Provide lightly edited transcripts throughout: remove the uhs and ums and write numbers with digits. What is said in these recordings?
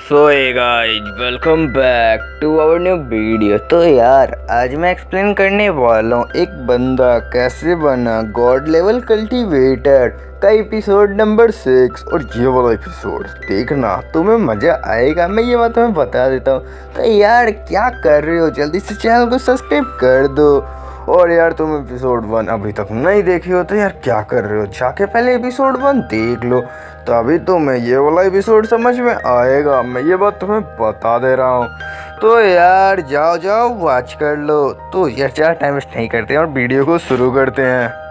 So hey guys, welcome back to our new video. तो यार आज मैं एक्सप्लेन करने वाला हूँ एक बंदा कैसे बना गॉड लेवल कल्टीवेटर का एपिसोड नंबर 6। और ये वाला एपिसोड देखना तुम्हें मज़ा आएगा, मैं ये बात तुम्हें बता देता हूँ। तो यार क्या कर रहे हो, जल्दी से चैनल को सब्सक्राइब कर दो। और यार तुम एपिसोड 1 अभी तक नहीं देखे हो तो यार क्या कर रहे हो, जाके पहले एपिसोड 1 देख लो, तभी तुम्हें ये वाला एपिसोड समझ में आएगा। मैं ये बात तुम्हें बता दे रहा हूँ। तो यार जाओ जाओ वॉच कर लो। तो यार ज़्यादा टाइम वेस्ट नहीं करते हैं और वीडियो को शुरू करते हैं।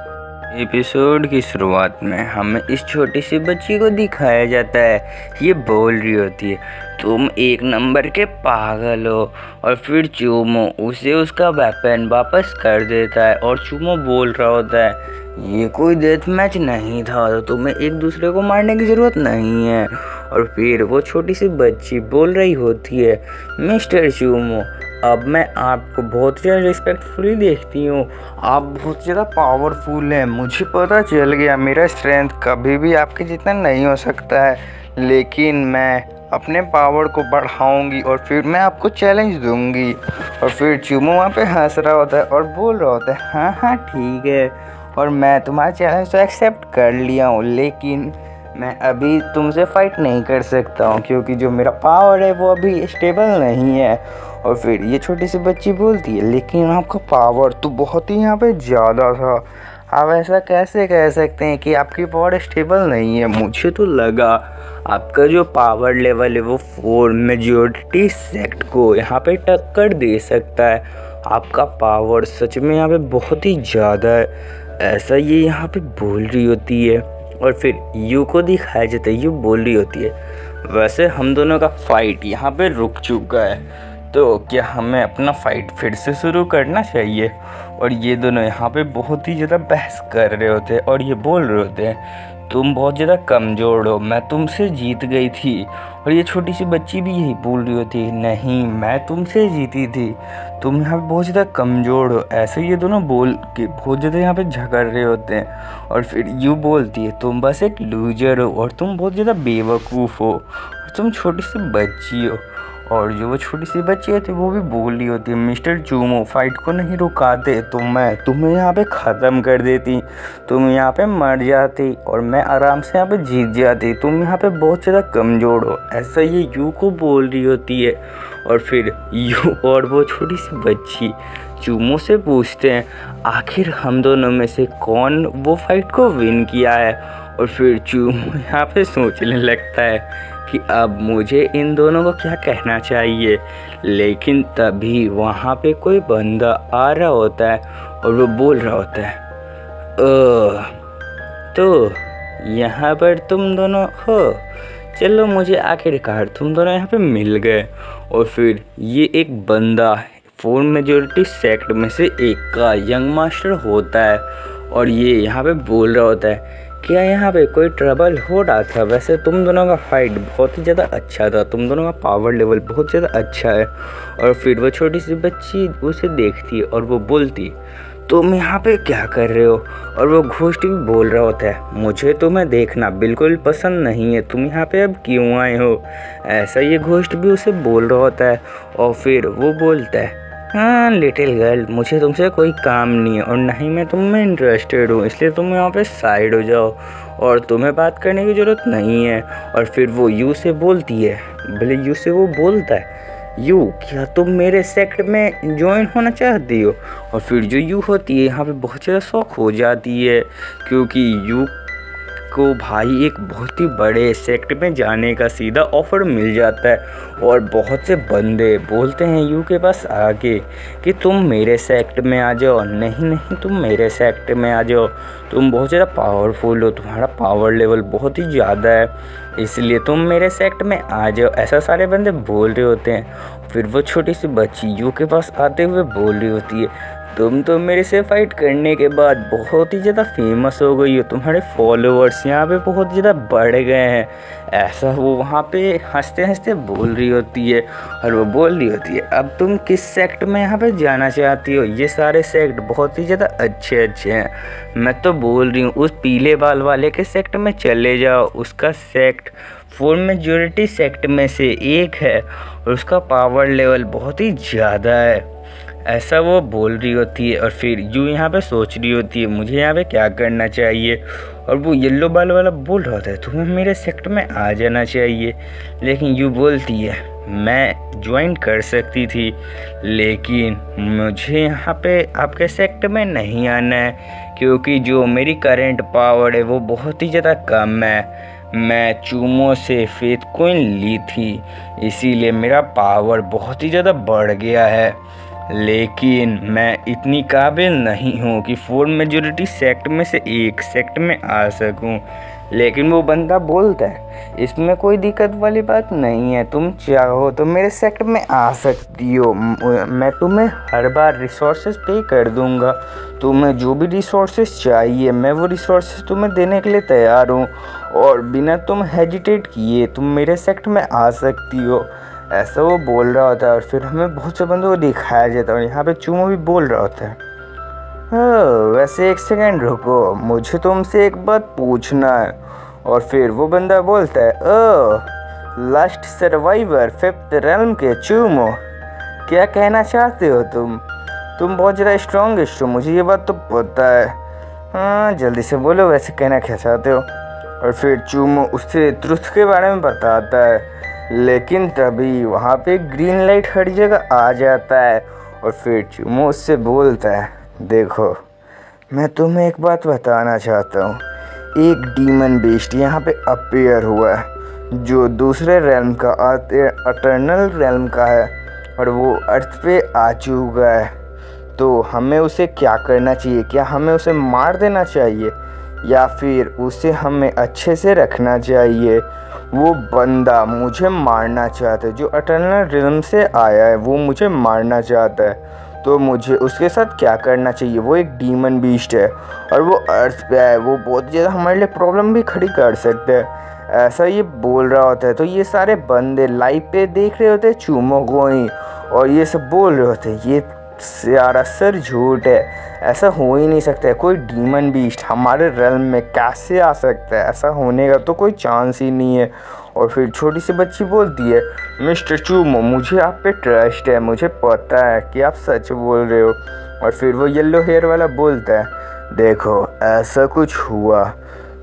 एपिसोड की शुरुआत में हमें इस छोटी सी बच्ची को दिखाया जाता है। ये बोल रही होती है, तुम एक नंबर के पागल हो। और फिर चूमो उसे उसका वेपन वापस कर देता है और चूमो बोल रहा होता है, ये कोई डेथ मैच नहीं था, तो तुम्हें एक दूसरे को मारने की ज़रूरत नहीं है। और फिर वो छोटी सी बच्ची बोल रही होती है, मिस्टर चूमो अब मैं आपको बहुत ज़्यादा रिस्पेक्टफुली देखती हूँ, आप बहुत ज़्यादा पावरफुल हैं। मुझे पता चल गया मेरा स्ट्रेंथ कभी भी आपके जितना नहीं हो सकता है, लेकिन मैं अपने पावर को बढ़ाऊंगी और फिर मैं आपको चैलेंज दूंगी। और फिर चूमो वहाँ पे हंस रहा होता है और बोल रहा होता है, हाँ हाँ ठीक है, और मैं तुम्हारा चैलेंज तो एक्सेप्ट कर लिया हूँ, लेकिन मैं अभी तुमसे फाइट नहीं कर सकता हूँ क्योंकि जो मेरा पावर है वो अभी स्टेबल नहीं है। और फिर ये छोटी सी बच्ची बोलती है, लेकिन आपका पावर तो बहुत ही यहाँ पे ज़्यादा था, आप ऐसा कैसे कह सकते हैं कि आपकी पावर स्टेबल नहीं है। मुझे तो लगा आपका जो पावर लेवल है वो 4 मेजॉरिटी सेक्ट को यहाँ पे टक्कर दे सकता है। आपका पावर सच में यहाँ पे बहुत ही ज़्यादा है, ऐसा ये यहाँ पे बोल रही होती है। और फिर यू को दिखाया जाता है, यू बोल रही होती है, वैसे हम दोनों का फाइट यहाँ पे रुक चुका है, तो क्या हमें अपना फाइट फिर से शुरू करना चाहिए। और ये दोनों यहाँ पे बहुत ही ज़्यादा बहस कर रहे होते हैं और ये बोल रहे होते हैं, तुम बहुत ज़्यादा कमज़ोर हो, मैं तुमसे जीत गई थी। और ये छोटी सी बच्ची भी यही बोल रही होती है, नहीं मैं तुमसे जीती थी, तुम यहाँ पे बहुत ज़्यादा कमज़ोर हो। ऐसे ये दोनों बोल के बहुत ज़्यादा यहाँ पे झगड़ रहे होते हैं। और फिर यू बोलती है, तुम बस एक लूजर हो और तुम बहुत ज़्यादा बेवकूफ़ हो और तुम छोटी सी बच्ची हो। और जो वो छोटी सी बच्ची होती है वो भी बोल रही होती है, मिस्टर चूमो फाइट को नहीं रुकाते तो मैं तुम्हें यहाँ पे ख़त्म कर देती, तुम यहाँ पे मर जाती और मैं आराम से यहाँ पे जीत जाती, तुम यहाँ पे बहुत ज़्यादा कमज़ोर हो। ऐसा ये यू को बोल रही होती है। और फिर यू और वो छोटी सी बच्ची चूमो से पूछते हैं, आखिर हम दोनों में से कौन वो फाइट को विन किया है। और फिर चूमो यहाँ पे सोचने लगता है कि अब मुझे इन दोनों को क्या कहना चाहिए, लेकिन तभी वहाँ पे कोई बंदा आ रहा होता है और वो बोल रहा होता है, तो यहाँ पर तुम दोनों हो, चलो मुझे आखिरकार तुम दोनों यहाँ पे मिल गए। और फिर ये एक बंदा 4 मेजॉरिटी सेक्ट में से एक का यंग मास्टर होता है और ये यहाँ पे बोल रहा होता है, क्या यहाँ पे कोई ट्रबल हो रहा था, वैसे तुम दोनों का फाइट बहुत ही ज़्यादा अच्छा था, तुम दोनों का पावर लेवल बहुत ज़्यादा अच्छा है। और फिर वो छोटी सी बच्ची उसे देखती है और वो बोलती, तुम यहाँ पे क्या कर रहे हो। और वो घोस्ट भी बोल रहा होता है, मुझे तुम्हें देखना बिल्कुल पसंद नहीं है, तुम यहाँ पे अब क्यों आए हो। ऐसा ये घोस्ट भी उसे बोल रहा होता है। और फिर वो बोलता है, हाँ लिटिल गर्ल, मुझे तुमसे कोई काम नहीं है और ना ही मैं तुम में इंटरेस्टेड हूँ, इसलिए तुम यहाँ पे साइड हो जाओ और तुम्हें बात करने की ज़रूरत नहीं है। और फिर वो यू से बोलती है, भले यू से वो बोलता है, यू क्या तुम मेरे सेक्ट में ज्वाइन होना चाहती हो। और फिर जो यू होती है यहाँ पे बहुत ज़्यादा शौक हो जाती है क्योंकि यू को भाई एक बहुत ही बड़े सेक्ट में जाने का सीधा ऑफ़र मिल जाता है। और बहुत से बंदे बोलते हैं यू के पास आके कि तुम मेरे सेक्ट में आ जाओ, नहीं नहीं तुम मेरे सेक्ट में आ जाओ, तुम बहुत ज़्यादा पावरफुल हो, तुम्हारा पावर लेवल बहुत ही ज़्यादा है, इसलिए तुम मेरे सेक्ट में आ जाओ। ऐसा सारे बंदे बोल रहे होते हैं। फिर वो छोटी सी बच्ची यू के पास आते हुए बोल रही होती है, तुम तो मेरे से फाइट करने के बाद बहुत ही ज़्यादा फेमस हो गई हो, तुम्हारे फॉलोअर्स यहाँ पे बहुत ज़्यादा बढ़ गए हैं। ऐसा वो वहाँ पे हंसते हंसते बोल रही होती है। और वो बोल रही होती है, अब तुम किस सेक्ट में यहाँ पे जाना चाहती हो, ये सारे सेक्ट बहुत ही ज़्यादा अच्छे अच्छे हैं, मैं तो बोल रही हूँ उस पीले बाल वाले के सेक्ट में चले जाओ, उसका सेक्ट फोर मेजॉरिटी सेक्ट में से एक है और उसका पावर लेवल बहुत ही ज़्यादा है, ऐसा वो बोल रही होती है। और फिर यू यहाँ पे सोच रही होती है मुझे यहाँ पे क्या करना चाहिए, और वो येलो बाल वाला बोल रहा होता है तुम्हें मेरे सेक्ट में आ जाना चाहिए। लेकिन यू बोलती है मैं ज्वाइन कर सकती थी, लेकिन मुझे यहाँ पे आपके सेक्ट में नहीं आना है, क्योंकि जो मेरी करंट पावर है वो बहुत ही ज़्यादा कम है। मैं चूमो से फेथ कॉइन ली थी, इसीलिए मेरा पावर बहुत ही ज़्यादा बढ़ गया है, लेकिन मैं इतनी काबिल नहीं हूँ कि फोर मेजॉरिटी सेक्ट में से एक सेक्ट में आ सकूँ। लेकिन वो बंदा बोलता है इसमें कोई दिक्कत वाली बात नहीं है, तुम चाहो तो मेरे सेक्ट में आ सकती हो, मैं तुम्हें हर बार रिसोर्सेज पे कर दूंगा, तुम्हें जो भी रिसोर्सेज चाहिए मैं वो रिसोर्सेज तुम्हें देने के लिए तैयार हूँ, और बिना तुम हेजिटेट किए तुम मेरे सेक्ट में आ सकती हो। ऐसा वो बोल रहा होता है और फिर हमें बहुत से बंदों को दिखाया जाता है और यहाँ पे चूमो भी बोल रहा होता है वैसे एक सेकंड रुको, मुझे तुमसे एक बात पूछना है। और फिर वो बंदा बोलता है लास्ट सर्वाइवर फिफ्थ रेल्म के चूमो, क्या कहना चाहते हो तुम बहुत ज़्यादा स्ट्रॉन्गेस्ट हो, मुझे ये बात तो पता है। हाँ जल्दी से बोलो वैसे कहना क्या चाहते हो। और फिर चूमो उससे ट्रुथ के बारे में बताता है, लेकिन तभी वहाँ पे ग्रीन लाइट हर जगह आ जाता है और फिर चूमो उससे बोलता है देखो मैं तुम्हें एक बात बताना चाहता हूँ, एक डीमन बीस्ट यहाँ पे अपीयर हुआ है जो दूसरे रेल्म का अटर्नल रेल्म का है और वो अर्थ पे आ चुका है, तो हमें उसे क्या करना चाहिए, क्या हमें उसे मार देना चाहिए या फिर उसे हमें अच्छे से रखना चाहिए। वो बंदा मुझे मारना चाहता है, जो अटर्नल रिल्म से आया है वो मुझे मारना चाहता है, तो मुझे उसके साथ क्या करना चाहिए। वो एक डीमन बीस्ट है और वो अर्थ पे है, वो बहुत ज़्यादा हमारे लिए प्रॉब्लम भी खड़ी कर सकते हैं, ऐसा ये बोल रहा होता है। तो ये सारे बंदे लाइव पे देख रहे होते हैं चूमो को ही और ये सब बोल रहे होते हैं ये सरासर झूठ है, ऐसा हो ही नहीं सकता है, कोई डीमन बीस्ट हमारे रेल्म में कैसे आ सकता है, ऐसा होने का तो कोई चांस ही नहीं है। और फिर छोटी सी बच्ची बोलती है मिस्टर चूमो मुझे आप पे ट्रस्ट है, मुझे पता है कि आप सच बोल रहे हो। और फिर वो येलो हेयर वाला बोलता है देखो ऐसा कुछ हुआ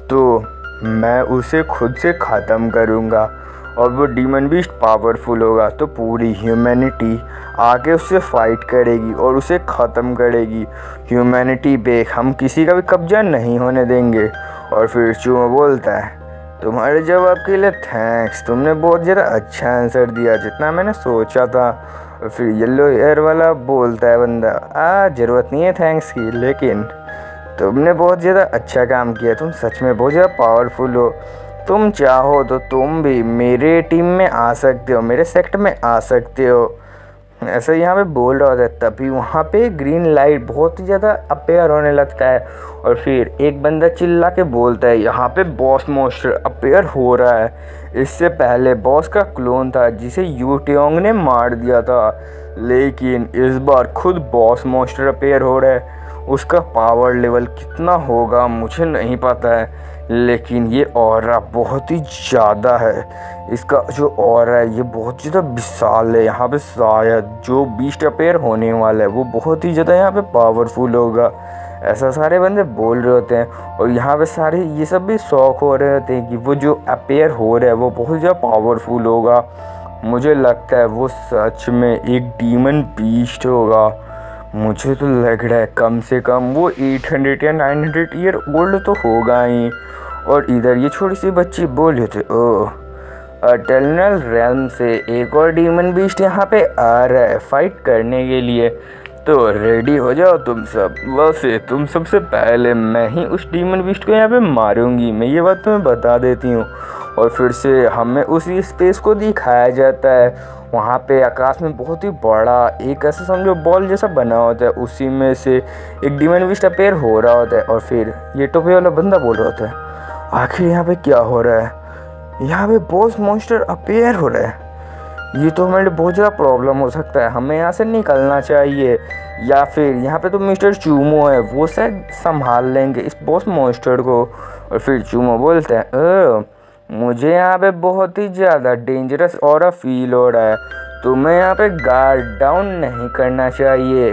तो मैं उसे खुद से ख़त्म करूँगा, और वो डीमन बीस्ट पावरफुल होगा तो पूरी ह्यूमैनिटी आके उससे फाइट करेगी और उसे ख़त्म करेगी, ह्यूमैनिटी पे हम किसी का भी कब्जा नहीं होने देंगे। और फिर चूमो बोलता है तुम्हारे जवाब के लिए थैंक्स, तुमने बहुत ज़्यादा अच्छा आंसर दिया जितना मैंने सोचा था। और फिर येलो हेयर वाला बोलता है बंदा ज़रूरत नहीं है थैंक्स की, लेकिन तुमने बहुत ज़्यादा अच्छा काम किया, तुम सच में बहुत ज़्यादा पावरफुल हो, तुम चाहो तो तुम भी मेरे टीम में आ सकते हो, मेरे सेक्ट में आ सकते हो, ऐसा यहाँ पे बोल रहा होता है। तभी वहाँ पे ग्रीन लाइट बहुत ही ज़्यादा अपीयर होने लगता है और फिर एक बंदा चिल्ला के बोलता है यहाँ पे बॉस मोस्टर अपीयर हो रहा है, इससे पहले बॉस का क्लोन था जिसे यू टेओंग ने मार दिया था, लेकिन इस बार खुद बॉस मोस्टर अपीयर हो रहा है। उसका पावर लेवल कितना होगा मुझे नहीं पता है, लेकिन ये ऑरा बहुत ही ज़्यादा है, इसका जो ऑरा है ये बहुत ज़्यादा विशाल है। यहाँ पे शायद जो बीस्ट अपीयर होने वाला है वो बहुत ही ज़्यादा यहाँ पे पावरफुल होगा, ऐसा सारे बंदे बोल रहे होते हैं। और यहाँ पे सारे ये सब भी शौक हो रहे होते हैं कि वो जो अपीयर हो रहा है वो बहुत ज़्यादा पावरफुल होगा, मुझे लगता है वो सच में एक डीमन बीस्ट होगा। मुझे तो लग रहा है कम से कम वो 800 या 900 ईयर ओल्ड तो होगा ही। और इधर ये छोटी सी बच्ची बोल रही थी ओह अटर्नल रेल्म से एक और डीमन बीस्ट यहाँ पे आ रहा है फाइट करने के लिए, तो रेडी हो जाओ तुम सब। वैसे तुम सबसे पहले मैं ही उस डीमन बीस्ट को यहाँ पे मारूंगी, मैं ये बात तुम्हें बता देती हूँ। और फिर से हमें उसी स्पेस को दिखाया जाता है, वहाँ पे आकाश में बहुत ही बड़ा एक ऐसा समझो बॉल जैसा बना होता है, उसी में से एक डीमन बीस्ट अपीयर हो रहा होता है। और फिर ये टोपी वाला बंदा बोल रहा होता है आखिर यहाँ पे क्या हो रहा है, यहाँ पे बॉस मॉन्स्टर अपीयर हो रहा है, ये तो हमारे लिए बहुत ज़्यादा प्रॉब्लम हो सकता है, हमें यहाँ से निकलना चाहिए, या फिर यहाँ पे तो मिस्टर चूमो है वो शायद संभाल लेंगे इस बॉस मॉन्स्टर को। और फिर चूमो बोलते हैं मुझे यहाँ पे बहुत ही ज़्यादा डेंजरस ऑरा फील हो रहा है। तुम्हें यहाँ पे गार्ड डाउन नहीं करना चाहिए,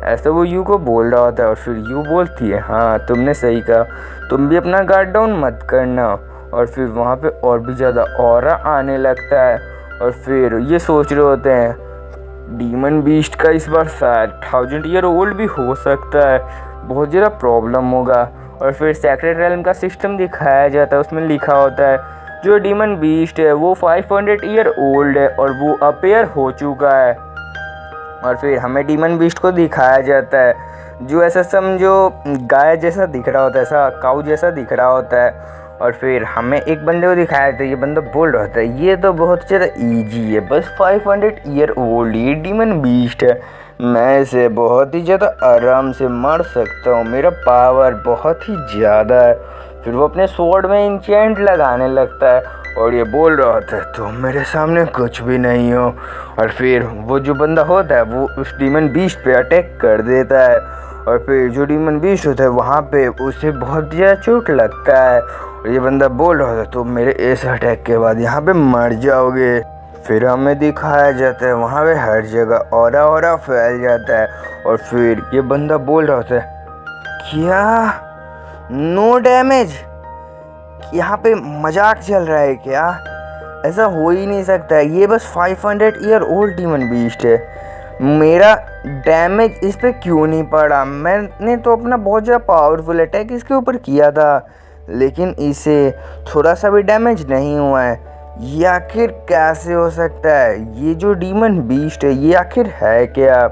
ऐसा वो यू को बोल रहा होता है। और फिर यू बोलती है, हाँ तुमने सही कहा, तुम भी अपना गार्ड डाउन मत करना। और फिर वहाँ पे और भी ज़्यादा ऑरा आने लगता है। और फिर ये सोच रहे होते हैं डीमन बीस्ट का इस बार शायद 1000 ईयर ओल्ड भी हो सकता है, बहुत ज़्यादा प्रॉब्लम होगा। और फिर सेक्रेट रेल्म का सिस्टम दिखाया जाता है, उसमें लिखा होता है जो डीमन बीस्ट है वो 500 ईयर ओल्ड है और वो अपेयर हो चुका है। और फिर हमें डीमन बीस्ट को दिखाया जाता है जो ऐसा समझो गाय जैसा दिख रहा होता है, ऐसा काऊ जैसा दिख रहा होता है। और फिर हमें एक बंदे को दिखाया था, ये बंदा बोल रहा था ये तो बहुत ज़्यादा इजी है, बस 500 ईयर ओल्ड ये डीमन बीस्ट है, मैं इसे बहुत ही ज़्यादा आराम से मार सकता हूँ, मेरा पावर बहुत ही ज़्यादा है। फिर वो अपने स्वॉर्ड में इंचेंट लगाने लगता है और ये बोल रहा होता है तुम मेरे सामने कुछ भी नहीं हो। और फिर वो जो बंदा होता है वो उस डीमन बीस्ट पे अटैक कर देता है। और फिर जो डीमन बीस्ट होता है वहाँ पे उसे बहुत ज़्यादा चोट लगता है और ये बंदा बोल रहा था तुम मेरे इस अटैक के बाद यहाँ पे मर जाओगे। फिर हमें दिखाया जाता है वहाँ पे हर जगह ऑरा फैल जाता है। और फिर ये बंदा बोल रहा होता है क्या नो डैमेज, यहाँ पे मजाक चल रहा है क्या, ऐसा हो ही नहीं सकता है, ये बस 500 ईयर ओल्ड डीमन बीस्ट है, मेरा डैमेज इस पे क्यों नहीं पड़ा, मैंने तो अपना बहुत ज़्यादा पावरफुल अटैक इसके ऊपर किया था लेकिन इसे थोड़ा सा भी डैमेज नहीं हुआ है, ये आखिर कैसे हो सकता है, ये जो डीमन बीस्ट है ये आखिर है क्या।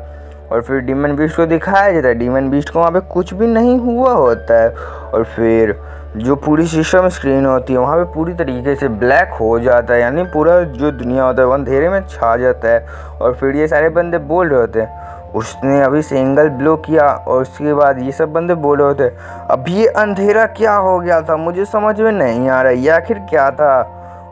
और फिर डीमन बीस्ट को दिखाया जाता है, डीमन बीस्ट को वहाँ पे कुछ भी नहीं हुआ होता है। और फिर जो पूरी सिस्टम स्क्रीन होती है वहाँ पे पूरी तरीके से ब्लैक हो जाता है, यानी पूरा जो दुनिया होता है वो अंधेरे में छा जाता है। और फिर ये सारे बंदे बोल रहे होते हैं उसने अभी सिंगल ब्लो किया, और उसके बाद ये सब बंदे बोल रहे होते हैं अब ये अंधेरा क्या हो गया था, मुझे समझ में नहीं आ रहा ये आखिर क्या था।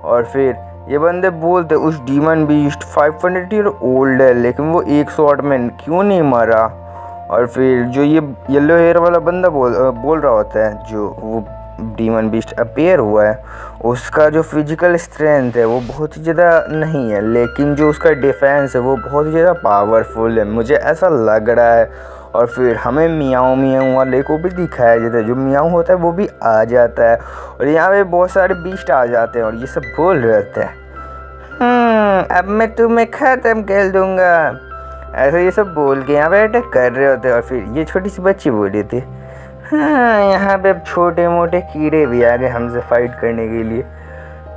और फिर ये बंदे बोलते उस डीमन बीस्ट 500 ईयर ओल्ड है लेकिन वो एक शॉट में क्यों नहीं मरा। और फिर जो ये येलो हेयर वाला बंदा बोल रहा होता है जो वो डीमन बीस्ट अपेयर हुआ है उसका जो फिजिकल स्ट्रेंथ है वो बहुत ही ज़्यादा नहीं है लेकिन जो उसका डिफेंस है वो बहुत ही ज़्यादा पावरफुल है, मुझे ऐसा लग रहा है। और फिर हमें मियाओ मियाओ वाले को भी दिखाया जाता है, जो मियाओ होता है वो भी आ जाता है और यहाँ पे बहुत सारे बीस्ट आ जाते हैं और ये सब बोल रहे होते हैं अब मैं तुम्हें ख़त्म कर दूँगा, ऐसा ये सब बोल के यहाँ पे अटैक कर रहे होते हैं। और फिर ये छोटी सी बच्ची बोली थी हाँ यहाँ पे छोटे मोटे कीड़े भी आ गए हमसे फाइट करने के लिए,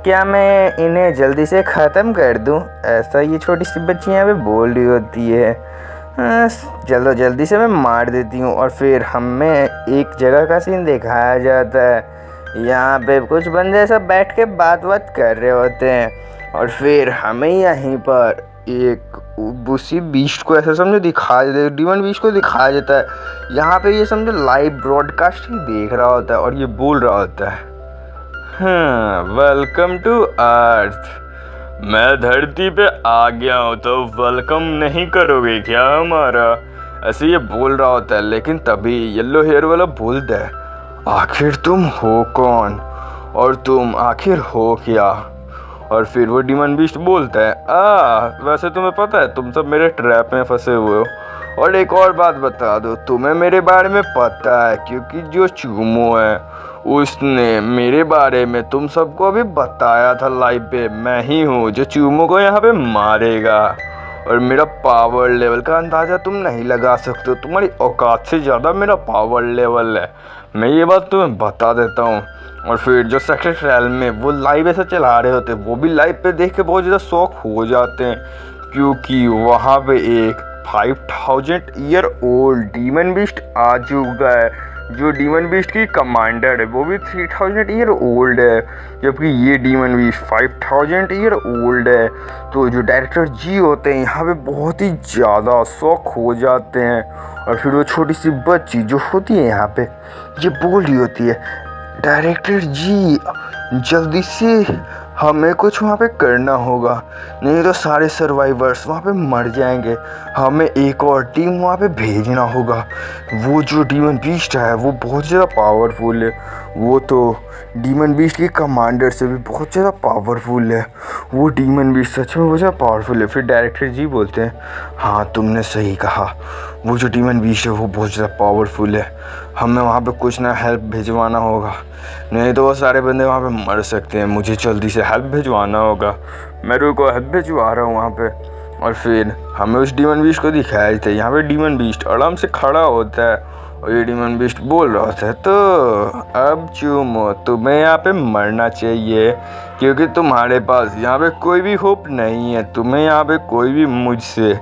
क्या मैं इन्हें जल्दी से ख़त्म कर दूं, ऐसा ये छोटी सी बच्ची यहाँ पे बोल रही होती है। हाँ जल्दी से मैं मार देती हूँ। और फिर हमें एक जगह का सीन दिखाया जाता है, यहाँ पे कुछ बंदे सब बैठ के बात कर रहे होते हैं। और फिर हमें यहीं पर एक उसी बीस्ट को ऐसा समझो दिखाया जाता है, डीमन बीस्ट को दिखाया जाता है, यहाँ पे ये समझो लाइव ब्रॉडकास्टिंग देख रहा होता है और ये बोल रहा होता है हाँ वेलकम टू अर्थ, मैं धरती पे आ गया हूँ तो वेलकम नहीं करोगे क्या हमारा, ऐसे ये बोल रहा होता है। लेकिन तभी येलो हेयर वाला बोलता है आखिर तुम हो कौन और तुम आखिर हो क्या। और फिर वो डीमन बीस्ट बोलता है वैसे तुम्हें पता है तुम सब मेरे ट्रैप में फंसे हुए हो, और एक और बात बता दो तुम्हें मेरे बारे में पता है क्योंकि जो चूमो है उसने मेरे बारे में तुम सबको अभी बताया था लाइव पे, मैं ही हूँ जो चूमो को यहाँ पे मारेगा और मेरा पावर लेवल का अंदाज़ा तुम नहीं लगा सकते, तुम्हारी औकात से ज़्यादा मेरा पावर लेवल है, मैं ये बात तुम्हें बता देता हूँ। और फिर जो सेक्रेट रेल्म में वो लाइव ऐसा चला रहे होते हैं वो भी लाइव पे देख के बहुत ज़्यादा शौक हो जाते हैं क्योंकि वहाँ पे एक 5000 ईयर ओल्ड डीमन बीस्ट आ चुका है, जो डीमन बीस्ट की कमांडर है वो भी 3000 ईयर ओल्ड है जबकि ये डीमन बीस्ट 5000 ईयर ओल्ड है। तो जो डायरेक्टर जी होते हैं यहाँ पे बहुत ही ज़्यादा शौक हो जाते हैं। और फिर वो छोटी सी बच्ची जो होती है यहाँ पे ये बोल रही होती है डायरेक्टर जी जल्दी से हमें कुछ वहाँ पे करना होगा, नहीं तो सारे सर्वाइवर्स वहाँ पे मर जाएंगे। हमें एक और टीम वहाँ पे भेजना होगा। वो जो डीमन बीस्ट है वो बहुत ज़्यादा पावरफुल है। वो तो डीमन बीस्ट के कमांडर से भी बहुत ज़्यादा पावरफुल है। वो डीमन बीस्ट सच में बहुत ज़्यादा पावरफुल है। फिर डायरेक्टर जी बोलते हैं, हाँ तुमने सही कहा, वो जो डीमन बीस्ट है वो बहुत ज़्यादा पावरफुल है। हमें वहाँ पे कुछ ना हेल्प भिजवाना होगा, नहीं तो वो सारे बंदे वहाँ पे मर सकते हैं। मुझे जल्दी से हेल्प भिजवाना होगा। मैं रुको हेल्प भिजवा रहा हूँ वहाँ पे। और फिर हमें उस डीमन बीस्ट को दिखाया जाता है। यहाँ पे डीमन बीस्ट आराम से खड़ा होता है और ये डीमन बीस्ट बोल रहा होता है, तो अब चूमो, तुम्हें यहाँ पे मरना चाहिए क्योंकि तुम्हारे पास यहाँ पे कोई भी होप नहीं है। तुम्हें यहाँ पे कोई भी मुझसे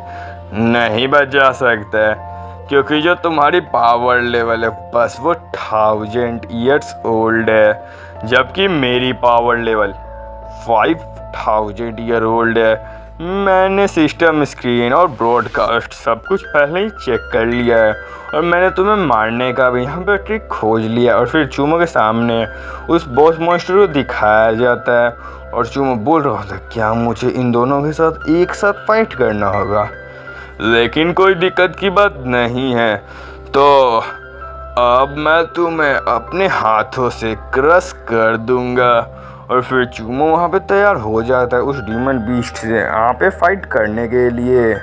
नहीं बचा सकता है क्योंकि जो तुम्हारी पावर लेवल है बस वो 1000 ईयर्स ओल्ड है, जबकि मेरी पावर लेवल 5000 ईयर ओल्ड है। मैंने सिस्टम स्क्रीन और ब्रॉडकास्ट सब कुछ पहले ही चेक कर लिया है और मैंने तुम्हें मारने का भी यहाँ पे ट्रिक खोज लिया। और फिर चूमो के सामने उस बॉस मॉन्स्टर को दिखाया जाता है और चूमो बोल रहा था, क्या मुझे इन दोनों के साथ एक साथ फाइट करना होगा? लेकिन कोई दिक्कत की बात नहीं है, तो अब मैं तुम्हें अपने हाथों से क्रश कर दूंगा। और फिर चूमो वहाँ पे तैयार हो जाता है उस डीमन बीस्ट से यहाँ पे फाइट करने के लिए।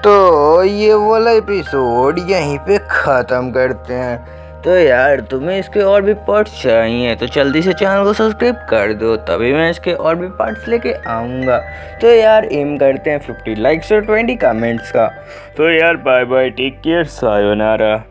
तो ये वाला एपिसोड यहीं पे ख़त्म करते हैं। तो यार तुम्हें इसके और भी पार्ट्स चाहिए तो जल्दी से चैनल को सब्सक्राइब कर दो, तभी मैं इसके और भी पार्ट्स लेके आऊँगा। तो यार एम करते हैं 50 लाइक्स और 20 कमेंट्स का। तो यार bye bye, take care, sayonara.